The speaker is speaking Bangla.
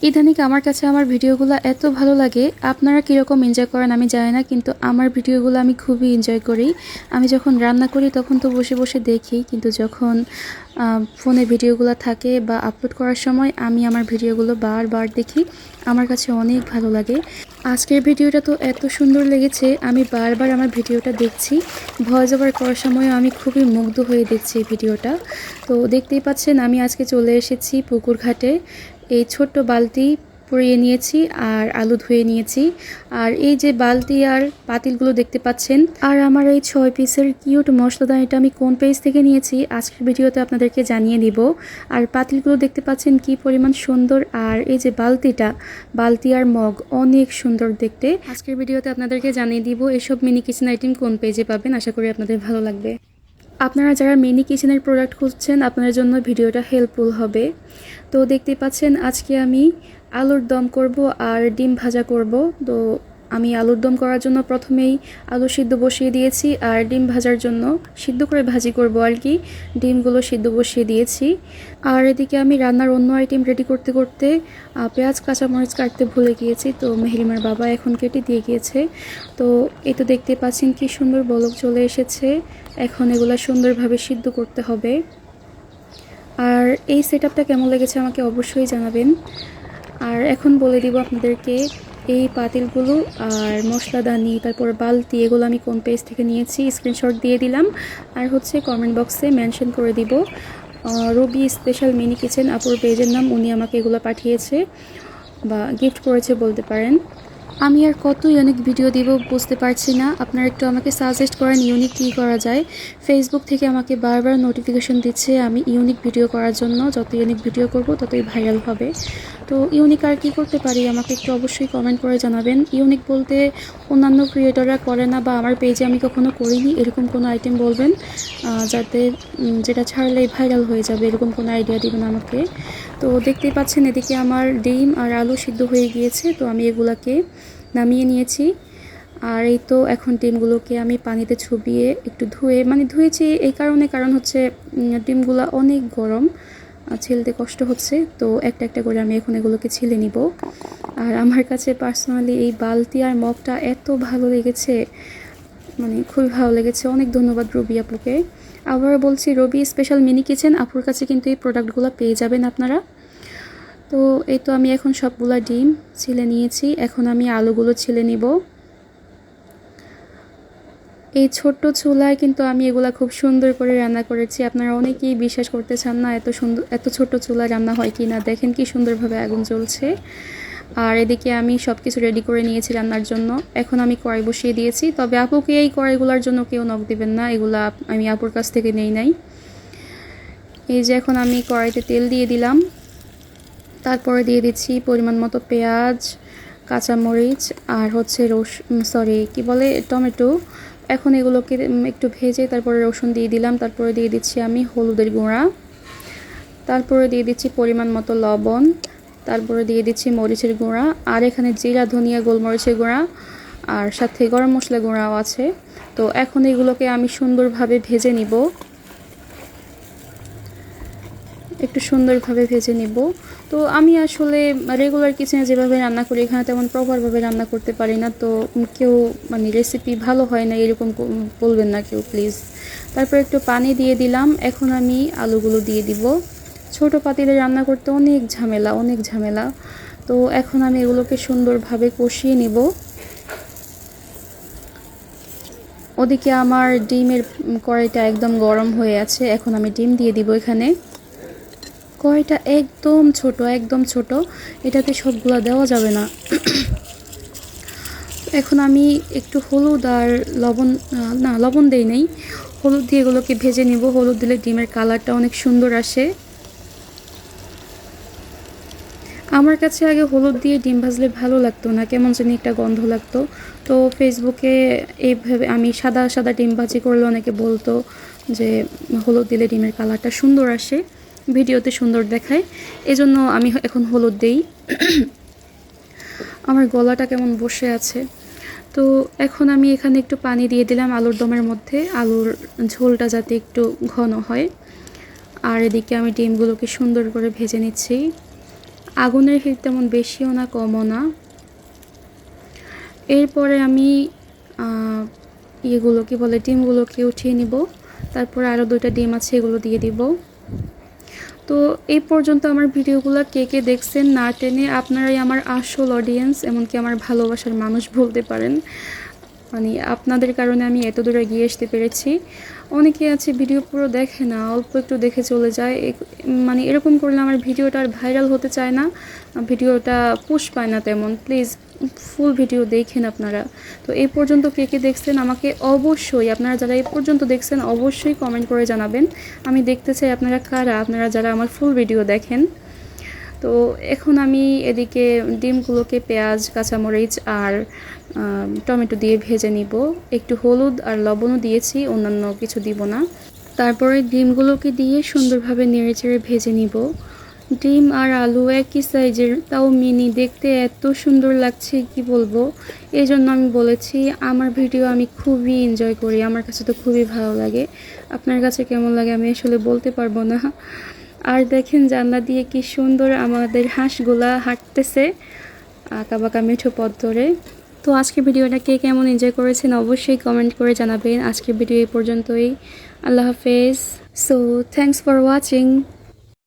ইদানিং আমার কাছে আমার ভিডিওগুলো এত ভালো লাগে। আপনারা কীরকম এনজয় করেন আমি জানি না, কিন্তু আমার ভিডিওগুলো আমি খুবই এনজয় করি। আমি যখন রান্না করি তখন তো বসে বসে দেখি, কিন্তু যখন ফোনে ভিডিওগুলো থাকে বা আপলোড করার সময় আমি আমার ভিডিওগুলো বারবার দেখি। আমার কাছে অনেক ভালো লাগে। আজকের ভিডিওটা তো এত সুন্দর লেগেছে, আমি বারবার আমার ভিডিওটা দেখছি। ভয়েস ওভার করার সময়ও আমি খুবই মুগ্ধ হয়ে দেখছি এই ভিডিওটা। তো দেখতেই পাচ্ছেন আমি আজকে চলে এসেছি পুকুর ঘাটে। এই ছোট্ট বালতি পুড়িয়ে নিয়েছি আর আলু ধুয়ে নিয়েছি। আর এই যে বালতি আর পাতিলগুলো দেখতে পাচ্ছেন, আর আমার এই 6 পিসের কিউট মশলাদানিটা আমি কোন পেজ থেকে নিয়েছি আজকের ভিডিওতে আপনাদেরকে জানিয়ে দিব। আর পাতিলগুলো দেখতে পাচ্ছেন কি পরিমাণ সুন্দর। আর এই যে বালতি আর মগ অনেক সুন্দর দেখতে। আজকের ভিডিওতে আপনাদেরকে জানিয়ে দিব এসব মিনি কিচেন আইটেম কোন পেজে পাবেন। আশা করি আপনাদের ভালো লাগবে। আপনারা যারা মিনি কিচেনের প্রোডাক্ট খুঁজছেন আপনাদের জন্য ভিডিওটা হেল্পফুল হবে। তো দেখতেই পাচ্ছেন আজকে আমি আলুর দম করব আর ডিম ভাজা করব। তো আমি আলুর দম করার জন্য প্রথমেই আলু সিদ্ধ বসিয়ে দিয়েছি, আর ডিম ভাজার জন্য সিদ্ধ করে ভাজি করব আর কি, ডিমগুলো সিদ্ধ বসিয়ে দিয়েছি। আর এদিকে আমি রান্নার অন্য আইটেম রেডি করতে করতে পেঁয়াজ কাঁচামরিচ কাটতে ভুলে গিয়েছি। তো মেহরিমার বাবা এখন কেটে দিয়ে গিয়েছে। তো এই তো দেখতে পাচ্ছেন কি সুন্দর বলক চলে এসেছে। এখন এগুলো সুন্দরভাবে সিদ্ধ করতে হবে। আর এই সেটআপটা কেমন লেগেছে আমাকে অবশ্যই জানাবেন। আর এখন বলে দিব আপনাদেরকে এই পাতিলগুলো আর মশলাদানি তারপর বালতি এগুলো আমি কোন পেজ থেকে নিয়েছি, স্ক্রিনশট দিয়ে দিলাম। আর হচ্ছে কমেন্ট বক্সে মেনশন করে দিব রবি স্পেশাল মিনি কিচেন আপুর পেজের নাম, উনি আমাকে এগুলো পাঠিয়েছে বা গিফট করেছে বলতে পারেন। আমি আর কত ইউনিক ভিডিও দিব বুঝতে পারছি না। আপনারা একটু আমাকে সাজেস্ট করেন ইউনিক কী করা যায়। ফেসবুক থেকে আমাকে বারবার নোটিফিকেশন দিচ্ছে আমি ইউনিক ভিডিও করার জন্য। যত ইউনিক ভিডিও করব ততই ভাইরাল হবে। তো ইউনিক আর কী করতে পারি আমাকে একটু অবশ্যই কমেন্ট করে জানাবেন। ইউনিক বলতে অন্যান্য ক্রিয়েটররা করে না বা আমার পেজে আমি কখনো করিনি এরকম কোনো আইটেম বলবেন, যাতে যেটা ছাড়লেই ভাইরাল হয়ে যাবে এরকম কোনো আইডিয়া দিবেন আমাকে। তো দেখতেই পাচ্ছেন এদিকে আমার ডিম আর আলু সিদ্ধ হয়ে গিয়েছে। তো আমি এগুলাকে নামিয়ে নিয়েছি। আর এই তো এখন ডিমগুলোকে আমি পানিতে চুবিয়ে একটু ধুয়েছি এই কারণ হচ্ছে ডিমগুলো অনেক গরম, ছেলতে কষ্ট হচ্ছে। তো একটা একটা করে আমি এখন এগুলোকে ছিলে নিব। আর আমার কাছে পার্সোনালি এই বালতি আর মগটা এত ভালো লেগেছে, মানে খুবই ভালো লেগেছে। অনেক ধন্যবাদ রবি আপুকে। আবার বলছি রবি স্পেশাল মিনি কিচেন আপুর কাছে কিন্তু এই প্রোডাক্টগুলো পেয়ে যাবেন আপনারা। তো এই তো আমি এখন সবগুলা ডিম ছিলে নিয়েছি, এখন আমি আলুগুলো ছিলে নিব। এই ছোট্ট চুলায় কিন্তু আমি এগুলা খুব সুন্দর করে রান্না করেছি। আপনারা অনেকেই বিশ্বাস করতে চান না এত ছোট্ট চুলায় রান্না হয় কি না। দেখেন কি সুন্দরভাবে আগুন জ্বলছে। আর এদিকে আমি সব কিছু রেডি করে নিয়েছি রান্নার জন্য। এখন আমি কড়াই বসিয়ে দিয়েছি। তবে আপুকে এই কড়াইগুলোর জন্য কেউ নখ দিবেন না, এগুলা আমি আপুর কাছ থেকে নাই। এই যে এখন আমি কড়াইতে তেল দিয়ে দিলাম, তারপরে দিয়ে দিচ্ছি পরিমাণ মতো পেঁয়াজ, কাঁচামরিচ আর হচ্ছে টমেটো। এখন এগুলোকে একটু ভেজে তারপরে রসুন দিয়ে দিলাম। তারপরে দিয়ে দিচ্ছি আমি হলুদের গুঁড়া, তারপরে দিয়ে দিচ্ছি পরিমাণ মতো লবণ, তারপরে দিয়ে দিচ্ছি মরিচের গুঁড়া, আর এখানে জিরা ধনিয়া গোলমরিচের গুঁড়া আর সাথে গরম মশলা গুঁড়াও আছে। তো এখন এগুলোকে আমি সুন্দরভাবে ভেজে নিব, একটু সুন্দরভাবে ভেজে নিব। তো আমি আসলে রেগুলার কিচেনে যেভাবে রান্না করি এখানে তেমন প্রপারভাবে রান্না করতে পারি না। তো কেউ রেসিপি ভালো হয় না এরকম বলবেন না কেউ প্লিজ। তারপর একটু পানি দিয়ে দিলাম। এখন আমি আলুগুলো দিয়ে দিব। ছোট পাতিলে রান্না করতে অনেক ঝামেলা। তো এখন আমি এগুলোকে সুন্দরভাবে কষিয়ে নিব। ওদিকে আমার ডিমের কড়াইটা একদম গরম হয়ে আছে। এখন আমি ডিম দিয়ে দিব এখানে। কড়াইটা একদম ছোট, এটাতে সবগুলো দেওয়া যাবে না। এখন আমি একটু হলুদ আর লবণ দেই নাই, হলুদ দিয়ে এগুলোকে ভেজে নিব। হলুদ দিলে ডিমের কালারটা অনেক সুন্দর আসে। আমার কাছে আগে হলুদ দিয়ে ডিম ভাজলে ভালো লাগতো না, কেমন জানি একটা গন্ধ লাগতো। তো ফেসবুকে এইভাবে আমি সাদা ডিম ভাজি করলে অনেকে বলতো যে হলুদ দিলে ডিমের কালারটা সুন্দর আসে, ভিডিওতে সুন্দর দেখায়, এজন্য আমি এখন হলুদ দেই। আমার গলাটা কেমন বসে আছে। তো এখন আমি এখানে একটু পানি দিয়ে দিলাম আলুর দমের মধ্যে, আলুর ঝোলটা যাতে একটু ঘন হয়। আর এদিকে আমি ডিমগুলোকে সুন্দর করে ভেজে নিচ্ছি। আগুনের হিট তেমন বেশিও না কমও না। এরপরে আমি ইয়েগুলো কি বলে ডিমগুলোকে উঠিয়ে নিব। তারপরে আরও 2টা ডিম আছে, এগুলো দিয়ে দিব। তো এই পর্যন্ত আমার ভিডিওগুলো কে কে দেখছেন না টেনে, আপনারাই আমার আসল অডিয়েন্স, এমনকি আমার ভালোবাসার মানুষ বলতে পারেন। মানে আপনাদের কারণে আমি এত দূরে গিয়ে আসতে পেরেছি। অনেকে আছে ভিডিও পুরো দেখে না, অল্প একটু দেখে চলে যায়। মানে এরকম করলে আমার ভিডিওটা আর ভাইরাল হতে চায় না, ভিডিওটা পুশ পায় না তেমন। প্লিজ ফুল ভিডিও দেখেন আপনারা। তো এই পর্যন্ত কে কে দেখছেন আমাকে অবশ্যই, আপনারা যারা এই পর্যন্ত দেখছেন অবশ্যই কমেন্ট করে জানাবেন। আমি দেখতে চাই আপনারা কারা, আপনারা যারা আমার ফুল ভিডিও দেখেন। তো এখন আমি এদিকে ডিমগুলোকে পেঁয়াজ, কাঁচামরিচ আর টমেটো দিয়ে ভেজে নিব। একটু হলুদ আর লবণও দিয়েছি, অন্যান্য কিছু দিব না। তারপরে ডিমগুলোকে দিয়ে সুন্দরভাবে নেড়েচেড়ে ভেজে নিব। ডিম আর আলু একই সাইজের, তাও মিনি, দেখতে এত সুন্দর লাগছে কি বলবো। এই জন্য আমি বলেছি আমার ভিডিও আমি খুবই এনজয় করি, আমার কাছে তো খুবই ভালো লাগে। আপনার কাছে কেমন লাগে আমি আসলে বলতে পারবো না। আর দেখেন জানলা দিয়ে কি সুন্দর আমাদের হাঁসগুলা হাঁটতেছে আঁকাবাঁকা মেঠো পথ ধরে। তো আজকের ভিডিওটা কে কেমন এনজয় করেছেন অবশ্যই কমেন্ট করে জানাবেন। আজকের ভিডিও এই পর্যন্তই। আল্লাহ হাফেজ। So thanks for watching.